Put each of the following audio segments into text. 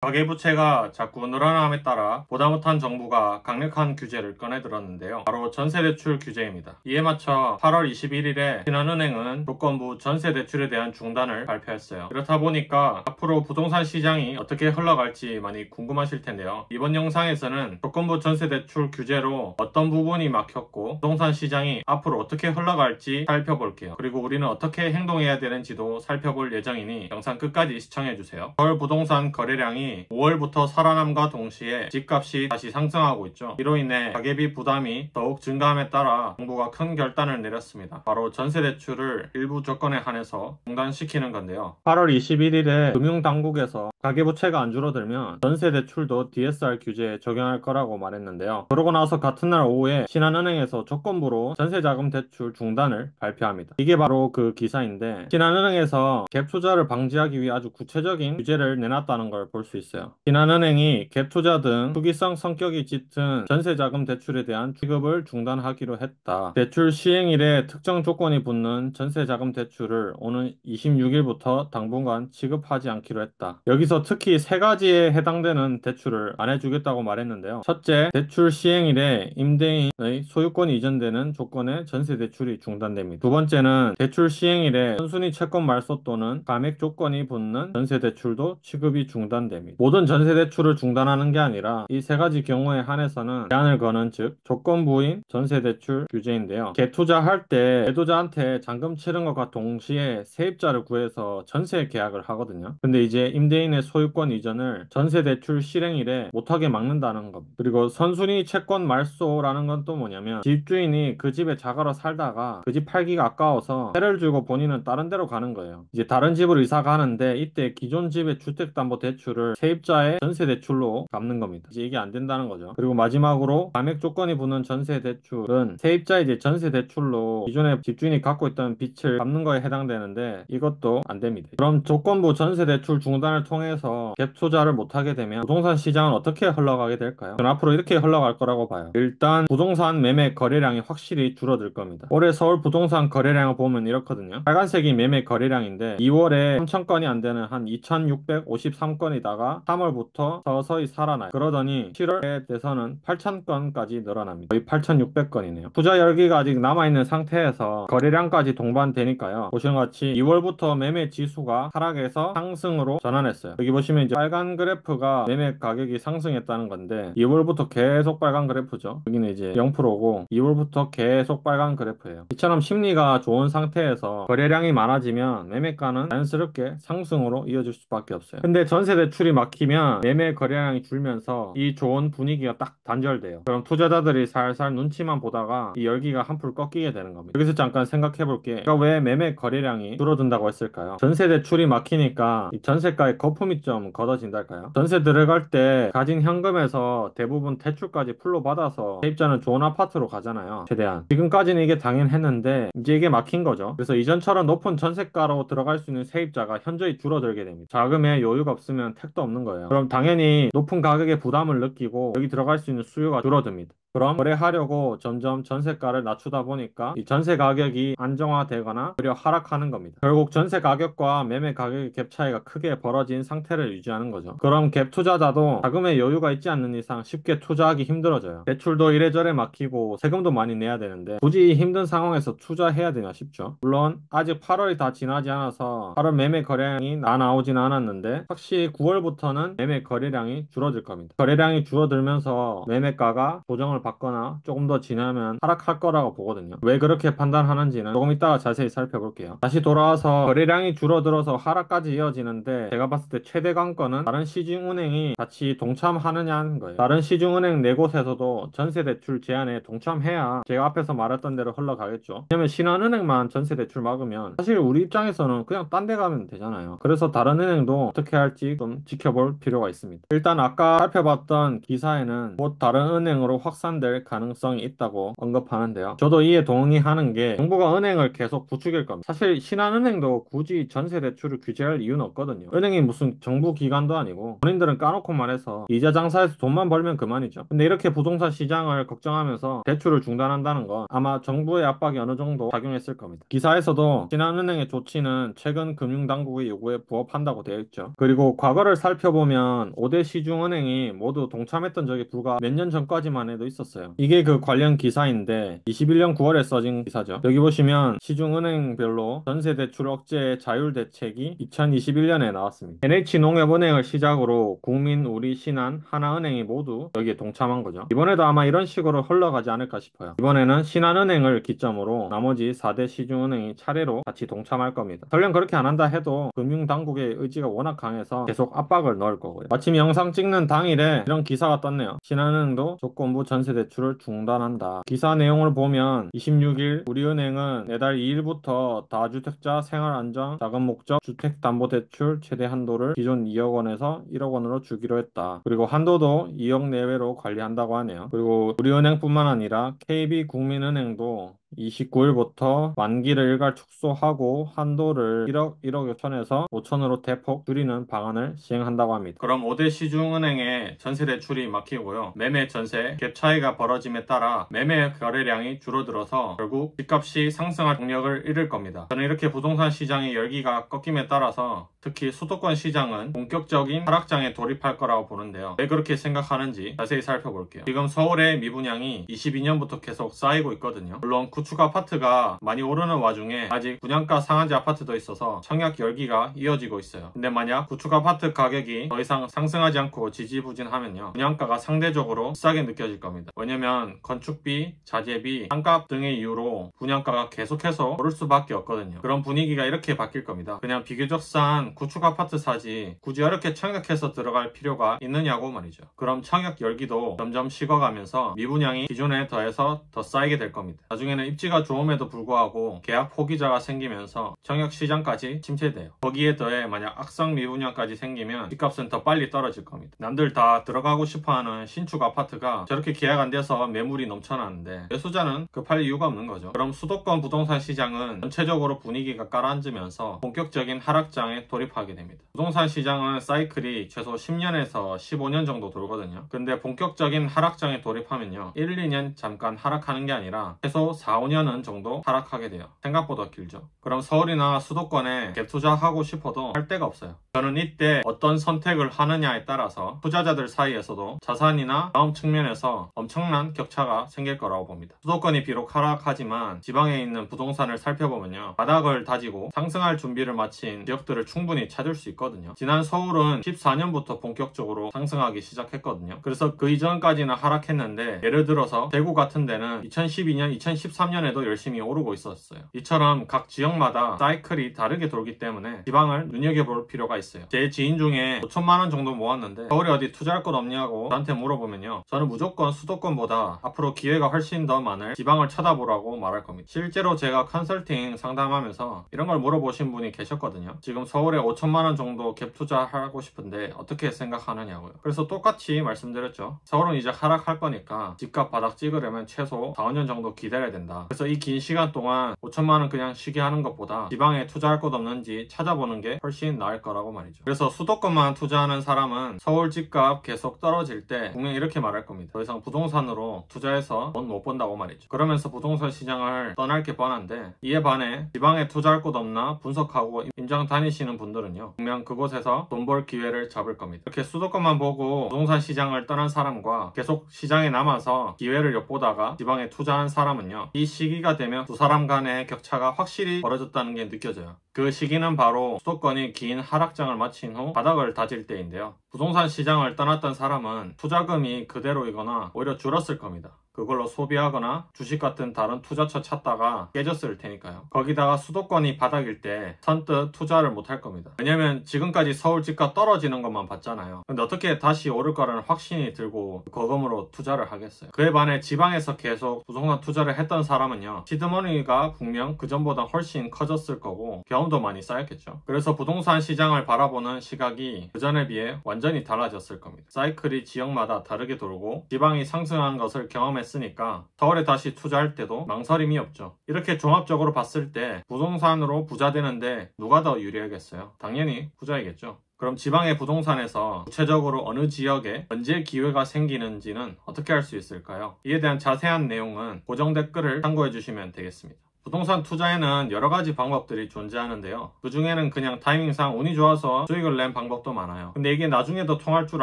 가계부채가 자꾸 늘어남에 따라 보다 못한 정부가 강력한 규제를 꺼내들었는데요. 바로 전세대출 규제입니다. 이에 맞춰 8월 21일에 신한은행은 조건부 전세대출에 대한 중단을 발표했어요. 그렇다 보니까 앞으로 부동산 시장이 어떻게 흘러갈지 많이 궁금하실 텐데요. 이번 영상에서는 조건부 전세대출 규제로 어떤 부분이 막혔고 부동산 시장이 앞으로 어떻게 흘러갈지 살펴볼게요. 그리고 우리는 어떻게 행동해야 되는지도 살펴볼 예정이니 영상 끝까지 시청해주세요. 서울 부동산 거래량이 5월부터 살아남과 동시에 집값이 다시 상승하고 있죠. 이로 인해 가계비 부담이 더욱 증가함에 따라 정부가 큰 결단을 내렸습니다. 바로 전세대출을 일부 조건에 한해서 중단시키는 건데요. 8월 21일에 금융당국에서 가계부채가 안 줄어들면 전세대출도 DSR 규제에 적용할 거라고 말했는데요. 그러고 나서 같은 날 오후에 신한은행에서 조건부로 전세자금 대출 중단을 발표합니다. 이게 바로 그 기사인데, 신한은행에서 갭투자를 방지하기 위해 아주 구체적인 규제를 내놨다는 걸 볼 수 있어요. 신한은행이 갭투자 등 투기성 성격이 짙은 전세자금 대출에 대한 취급을 중단하기로 했다. 대출 시행일에 특정 조건이 붙는 전세자금 대출을 오는 26일부터 당분간 취급하지 않기로 했다. 여기서 특히 세 가지에 해당되는 대출을 안 해주겠다고 말했는데요. 첫째, 대출 시행일에 임대인의 소유권이 이전되는 조건의 전세 대출이 중단됩니다. 두 번째는 대출 시행일에 선순위 채권 말소 또는 감액 조건이 붙는 전세 대출도 취급이 중단됩니다. 모든 전세 대출을 중단하는 게 아니라 이 세 가지 경우에 한해서는 제한을 거는, 즉 조건부인 전세 대출 규제인데요. 갭투자할 때 매도자한테 잔금 치른 것과 동시에 세입자를 구해서 전세 계약을 하거든요. 근데 이제 임대인의 소유권 이전을 전세 대출 실행일에 못하게 막는다는 겁니다. 그리고 선순위 채권 말소라는 건 또 뭐냐면, 집주인이 그 집에 자가로 살다가 그 집 팔기가 아까워서 세를 주고 본인은 다른 데로 가는 거예요. 이제 다른 집으로 이사 가는데 이때 기존 집의 주택담보대출을 세입자의 전세대출로 갚는 겁니다. 이제 이게 안 된다는 거죠. 그리고 마지막으로 감액 조건이 붙는 전세대출은 세입자의 이제 전세대출로 기존에 집주인이 갖고 있던 빚을 갚는 거에 해당되는데 이것도 안 됩니다. 그럼 조건부 전세대출 중단을 통해서 갭 투자를 못하게 되면 부동산 시장은 어떻게 흘러가게 될까요? 저는 앞으로 이렇게 흘러갈 거라고 봐요. 일단 부동산 매매 거래량이 확실히 줄어들 겁니다. 올해 서울 부동산 거래량을 보면 이렇거든요. 빨간색이 매매 거래량인데 2월에 3,000건이 안 되는 한 2,653건이다가 3월부터 서서히 살아나요. 그러더니 7월에 돼서는 8,000건까지 늘어납니다. 거의 8,600건이네요. 투자 열기가 아직 남아있는 상태에서 거래량까지 동반되니까요. 보시는 것 같이 2월부터 매매 지수가 하락에서 상승으로 전환했어요. 여기 보시면 이제 빨간 그래프가 매매 가격이 상승했다는 건데 2월부터 계속 빨간 그래프죠. 여기는 이제 0%고 2월부터 계속 빨간 그래프예요. 이처럼 심리가 좋은 상태에서 거래량이 많아지면 매매가는 자연스럽게 상승으로 이어질 수밖에 없어요. 근데 전세 대출이 막히면 매매 거래량이 줄면서 이 좋은 분위기가 딱 단절돼요. 그럼 투자자들이 살살 눈치만 보다가 이 열기가 한풀 꺾이게 되는 겁니다. 여기서 잠깐 생각해 볼게. 그러니까 왜 매매 거래량이 줄어든다고 했을까요? 전세 대출이 막히니까 이 전세가의 거품이 좀 걷어진달까요? 전세 들어갈 때 가진 현금에서 대부분 대출까지 풀로 받아서 세입자는 좋은 아파트로 가잖아요. 최대한. 지금까지는 이게 당연했는데 이제 이게 막힌 거죠. 그래서 이전처럼 높은 전세가로 들어갈 수 있는 세입자가 현저히 줄어들게 됩니다. 자금에 여유가 없으면 택도 없는 거예요. 그럼 당연히 높은 가격에 부담을 느끼고 여기 들어갈 수 있는 수요가 줄어듭니다. 그럼 거래하려고 점점 전세가를 낮추다 보니까 이 전세 가격이 안정화되거나 오히려 하락하는 겁니다. 결국 전세 가격과 매매 가격의 갭 차이가 크게 벌어진 상태를 유지하는 거죠. 그럼 갭 투자자도 자금에 여유가 있지 않는 이상 쉽게 투자하기 힘들어져요. 대출도 이래저래 막히고 세금도 많이 내야 되는데 굳이 이 힘든 상황에서 투자해야 되나 싶죠. 물론 아직 8월이 다 지나지 않아서 8월 매매 거래량이 나오진 않았는데 확실히 9월부터는 매매 거래량이 줄어들 겁니다. 거래량이 줄어들면서 매매가가 조정을 받거나 조금 더 지나면 하락할 거라고 보거든요. 왜 그렇게 판단하는지는 조금 이따가 자세히 살펴볼게요. 다시 돌아와서 거래량이 줄어들어서 하락까지 이어지는데 제가 봤을 때 최대 관건은 다른 시중은행이 같이 동참하느냐는 거예요. 다른 시중은행 네 곳에서도 전세대출 제한에 동참해야 제가 앞에서 말했던 대로 흘러가겠죠. 왜냐면 신한은행만 전세대출 막으면 사실 우리 입장에서는 그냥 딴 데 가면 되잖아요. 그래서 다른 은행도 어떻게 할지 좀 지켜볼 필요가 있습니다. 일단 아까 살펴봤던 기사에는 곧 다른 은행으로 확산 확산될 가능성이 있다고 언급하는데요. 저도 이에 동의하는 게 정부가 은행을 계속 부추길 겁니다. 사실 신한은행도 굳이 전세 대출을 규제할 이유는 없거든요. 은행이 무슨 정부 기관도 아니고 본인들은 까놓고 말해서 이자 장사해서 돈만 벌면 그만이죠. 근데 이렇게 부동산 시장을 걱정하면서 대출을 중단한다는 건 아마 정부의 압박이 어느 정도 작용했을 겁니다. 기사에서도 신한은행의 조치는 최근 금융당국의 요구에 부합한다고 되어 있죠. 그리고 과거를 살펴보면 5대 시중은행이 모두 동참했던 적이 불과 몇 년 전까지만 해도 있었어요. 이게 그 관련 기사인데 21년 9월에 써진 기사죠. 여기 보시면 시중은행별로 전세대출 억제 자율 대책이 2021년에 나왔습니다. NH농협은행을 시작으로 국민, 우리, 신한, 하나은행이 모두 여기에 동참한 거죠. 이번에도 아마 이런 식으로 흘러가지 않을까 싶어요. 이번에는 신한은행을 기점으로 나머지 4대 시중은행이 차례로 같이 동참할 겁니다. 설령 그렇게 안 한다 해도 금융당국의 의지가 워낙 강해서 계속 압박을 넣을 거고요. 마침 영상 찍는 당일에 이런 기사가 떴네요. 신한은행도 조건부 전세대출을 중단한다. 기사 내용을 보면 26일 우리은행은 내달 2일부터 다주택자 생활안정 자금 목적 주택담보대출 최대 한도를 기존 2억 원에서 1억 원으로 주기로 했다. 그리고 한도도 2억 내외로 관리한다고 하네요. 그리고 우리은행뿐만 아니라 KB국민은행도 29일부터 만기를 일괄 축소하고 한도를 1억 6천에서 5천으로 대폭 줄이는 방안을 시행한다고 합니다. 그럼 5대 시중은행의 전세 대출이 막히고요. 매매 전세 갭 차이가 벌어짐에 따라 매매 거래량이 줄어들어서 결국 집값이 상승할 동력을 잃을 겁니다. 저는 이렇게 부동산 시장의 열기가 꺾임에 따라서 특히 수도권 시장은 본격적인 하락장에 돌입할 거라고 보는데요. 왜 그렇게 생각하는지 자세히 살펴볼게요. 지금 서울의 미분양이 22년부터 계속 쌓이고 있거든요. 물론 구축 아파트가 많이 오르는 와중에 아직 분양가 상한제 아파트도 있어서 청약 열기가 이어지고 있어요. 근데 만약 구축 아파트 가격이 더 이상 상승하지 않고 지지부진하면요, 분양가가 상대적으로 싸게 느껴질 겁니다. 왜냐면 건축비, 자재비, 땅값 등의 이유로 분양가가 계속해서 오를 수밖에 없거든요. 그런 분위기가 이렇게 바뀔 겁니다. 그냥 비교적 싼 구축 아파트 사지 굳이 이렇게 청약해서 들어갈 필요가 있느냐고 말이죠. 그럼 청약 열기도 점점 식어가면서 미분양이 기존에 더해서 더 쌓이게 될 겁니다. 나중에는 입지가 좋음에도 불구하고 계약 포기자가 생기면서 청약 시장까지 침체돼요. 거기에 더해 만약 악성 미분양까지 생기면 집값은 더 빨리 떨어질 겁니다. 남들 다 들어가고 싶어하는 신축 아파트가 저렇게 계약 안 돼서 매물이 넘쳐나는데 매수자는 급할 이유가 없는 거죠. 그럼 수도권 부동산 시장은 전체적으로 분위기가 가라앉으면서 본격적인 하락장에 돌입하게 됩니다. 부동산 시장은 사이클이 최소 10년에서 15년 정도 돌거든요. 근데 본격적인 하락장에 돌입하면요, 1, 2년 잠깐 하락하는 게 아니라 최소 4, 5년은 정도 하락하게 돼요. 생각보다 길죠. 그럼 서울이나 수도권에 갭 투자하고 싶어도 할 데가 없어요. 저는 이때 어떤 선택을 하느냐에 따라서 투자자들 사이에서도 자산이나 다음 측면에서 엄청난 격차가 생길 거라고 봅니다. 수도권이 비록 하락하지만 지방에 있는 부동산을 살펴보면요, 바닥을 다지고 상승할 준비를 마친 지역들을 충분히 찾을 수 있거든요. 지난 서울은 14년부터 본격적으로 상승하기 시작했거든요. 그래서 그 이전까지는 하락했는데 예를 들어서 대구 같은 데는 2012년, 2013년에도 열심히 오르고 있었어요. 이처럼 각 지역마다 사이클이 다르게 돌기 때문에 지방을 눈여겨볼 필요가 있어요. 제 지인 중에 5천만 원 정도 모았는데 서울에 어디 투자할 곳 없냐고 저한테 물어보면요, 저는 무조건 수도권보다 앞으로 기회가 훨씬 더 많을 지방을 쳐다보라고 말할 겁니다. 실제로 제가 컨설팅 상담하면서 이런 걸 물어보신 분이 계셨거든요. 지금 서울에 5천만 원 정도 갭 투자하고 싶은데 어떻게 생각하느냐고요. 그래서 똑같이 말씀드렸죠. 서울은 이제 하락할 거니까 집값 바닥 찍으려면 최소 4, 5년 정도 기다려야 된다. 그래서 이 긴 시간 동안 5천만 원 그냥 쉬게 하는 것보다 지방에 투자할 곳 없는지 찾아보는 게 훨씬 나을 거라고 말이죠. 그래서 수도권만 투자하는 사람은 서울 집값 계속 떨어질 때 분명히 이렇게 말할 겁니다. 더 이상 부동산으로 투자해서 돈 못 번다고 말이죠. 그러면서 부동산 시장을 떠날 게 뻔한데, 이에 반해 지방에 투자할 곳 없나 분석하고 임장 다니시는 분들은요, 분명 그곳에서 돈 벌 기회를 잡을 겁니다. 이렇게 수도권만 보고 부동산 시장을 떠난 사람과 계속 시장에 남아서 기회를 엿보다가 지방에 투자한 사람은요, 이 시기가 되면 두 사람 간의 격차가 확실히 벌어졌다는 게 느껴져요. 그 시기는 바로 수도권이 긴 하락장을 마친 후 바닥을 다질 때인데요. 부동산 시장을 떠났던 사람은 투자금이 그대로이거나 오히려 줄었을 겁니다. 그걸로 소비하거나 주식 같은 다른 투자처 찾다가 깨졌을 테니까요. 거기다가 수도권이 바닥일 때 선뜻 투자를 못할 겁니다. 왜냐면 지금까지 서울 집값 떨어지는 것만 봤잖아요. 근데 어떻게 다시 오를 거라는 확신이 들고 거금으로 투자를 하겠어요. 그에 반해 지방에서 계속 부동산 투자를 했던 사람은요, 시드머니가 분명 그전보다 훨씬 커졌을 거고 경험도 많이 쌓였겠죠. 그래서 부동산 시장을 바라보는 시각이 그전에 비해 완전히 달라졌을 겁니다. 사이클이 지역마다 다르게 돌고 지방이 상승한 것을 경험했으니까 서울에 다시 투자할 때도 망설임이 없죠. 이렇게 종합적으로 봤을 때 부동산으로 부자 되는데 누가 더 유리하겠어요? 당연히 부자이겠죠. 그럼 지방의 부동산에서 구체적으로 어느 지역에 언제 기회가 생기는지는 어떻게 알 수 있을까요? 이에 대한 자세한 내용은 고정 댓글을 참고해 주시면 되겠습니다. 부동산 투자에는 여러 가지 방법들이 존재하는데요. 그 중에는 그냥 타이밍상 운이 좋아서 수익을 낸 방법도 많아요. 근데 이게 나중에도 통할 줄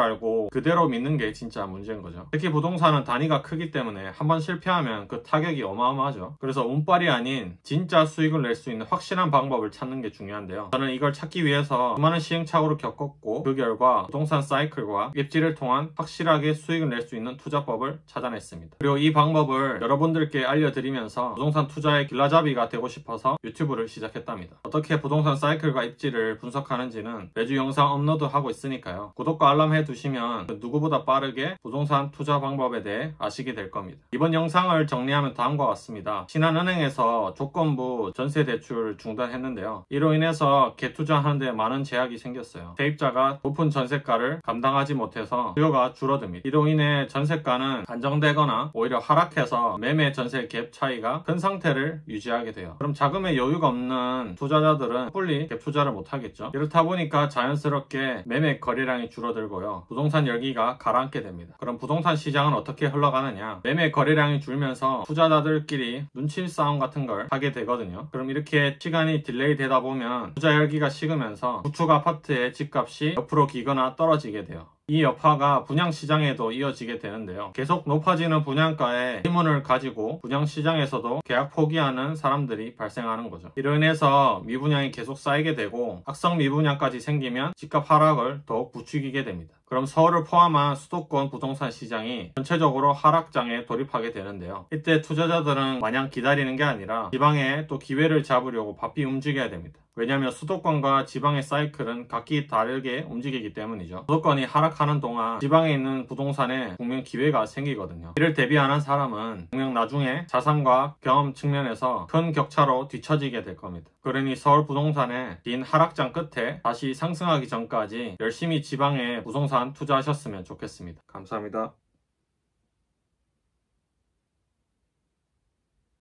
알고 그대로 믿는 게 진짜 문제인 거죠. 특히 부동산은 단위가 크기 때문에 한번 실패하면 그 타격이 어마어마하죠. 그래서 운빨이 아닌 진짜 수익을 낼 수 있는 확실한 방법을 찾는 게 중요한데요. 저는 이걸 찾기 위해서 수많은 시행착오를 겪었고 그 결과 부동산 사이클과 입지를 통한 확실하게 수익을 낼 수 있는 투자법을 찾아냈습니다. 그리고 이 방법을 여러분들께 알려드리면서 부동산 투자의 길라잡이가 되고 싶어서 유튜브를 시작했답니다. 어떻게 부동산 사이클과 입지를 분석하는지는 매주 영상 업로드하고 있으니까요. 구독과 알람 해두시면 누구보다 빠르게 부동산 투자 방법에 대해 아시게 될 겁니다. 이번 영상을 정리하면 다음과 같습니다. 신한은행에서 조건부 전세대출 중단했는데요. 이로 인해서 개투자하는 데 많은 제약이 생겼어요. 세입자가 높은 전세가를 감당하지 못해서 수요가 줄어듭니다. 이로 인해 전세가는 안정되거나 오히려 하락해서 매매 전세 갭 차이가 큰 상태를 유지하게 돼요. 그럼 자금에 여유가 없는 투자자들은 섣불리 갭 투자를 못하겠죠. 이렇다 보니까 자연스럽게 매매 거래량이 줄어들고요. 부동산 열기가 가라앉게 됩니다. 그럼 부동산 시장은 어떻게 흘러가느냐? 매매 거래량이 줄면서 투자자들끼리 눈치 싸움 같은 걸 하게 되거든요. 그럼 이렇게 시간이 딜레이 되다 보면 투자 열기가 식으면서 구축 아파트의 집값이 옆으로 기거나 떨어지게 돼요. 이 여파가 분양시장에도 이어지게 되는데요. 계속 높아지는 분양가에 의문을 가지고 분양시장에서도 계약 포기하는 사람들이 발생하는 거죠. 이로 인해서 미분양이 계속 쌓이게 되고 악성 미분양까지 생기면 집값 하락을 더욱 부추기게 됩니다. 그럼 서울을 포함한 수도권 부동산 시장이 전체적으로 하락장에 돌입하게 되는데요. 이때 투자자들은 마냥 기다리는 게 아니라 지방에 또 기회를 잡으려고 바삐 움직여야 됩니다. 왜냐하면 수도권과 지방의 사이클은 각기 다르게 움직이기 때문이죠. 수도권이 하락하는 동안 지방에 있는 부동산에 분명 기회가 생기거든요. 이를 대비하는 사람은 분명 나중에 자산과 경험 측면에서 큰 격차로 뒤처지게 될 겁니다. 그러니 서울 부동산의 긴 하락장 끝에 다시 상승하기 전까지 열심히 지방에 부동산 투자하셨으면 좋겠습니다. 감사합니다.